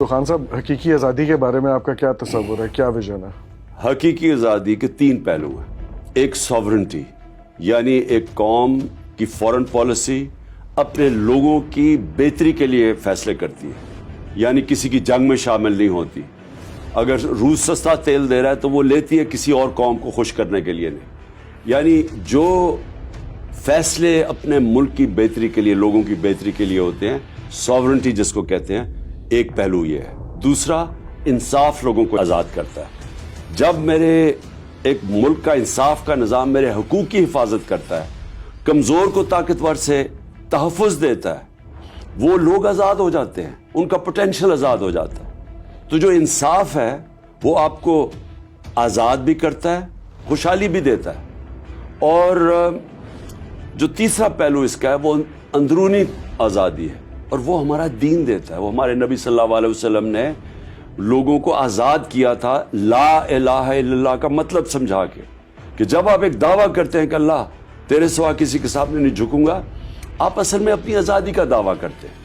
تو خان صاحب، حقیقی آزادی کے بارے میں آپ کا کیا تصور ہے، کیا ویژن ہے؟ حقیقی آزادی کے تین پہلو ہیں۔ ایک ساورنٹی، یعنی ایک قوم کی فورن پالیسی اپنے لوگوں کی بہتری کے لیے فیصلے کرتی ہے، یعنی کسی کی جنگ میں شامل نہیں ہوتی۔ اگر روس سستا تیل دے رہا ہے تو وہ لیتی ہے کسی اور قوم کو خوش کرنے کے لیے نہیں، یعنی جو فیصلے اپنے ملک کی بہتری کے لیے، لوگوں کی بہتری کے لیے ہوتے ہیں، ساورنٹی جس کو کہتے ہیں، ایک پہلو یہ ہے۔ دوسرا، انصاف لوگوں کو آزاد کرتا ہے۔ جب میرے ایک ملک کا انصاف کا نظام میرے حقوق کی حفاظت کرتا ہے، کمزور کو طاقتور سے تحفظ دیتا ہے، وہ لوگ آزاد ہو جاتے ہیں، ان کا پوٹینشیل آزاد ہو جاتا ہے۔ تو جو انصاف ہے وہ آپ کو آزاد بھی کرتا ہے، خوشحالی بھی دیتا ہے۔ اور جو تیسرا پہلو اس کا ہے وہ اندرونی آزادی ہے، اور وہ ہمارا دین دیتا ہے۔ وہ ہمارے نبی صلی اللہ علیہ وسلم نے لوگوں کو آزاد کیا تھا لا الہ الا اللہ کا مطلب سمجھا کے، کہ جب آپ ایک دعویٰ کرتے ہیں کہ اللہ تیرے سوا کسی کے سامنے نہیں جھکوں گا، آپ اصل میں اپنی آزادی کا دعویٰ کرتے ہیں۔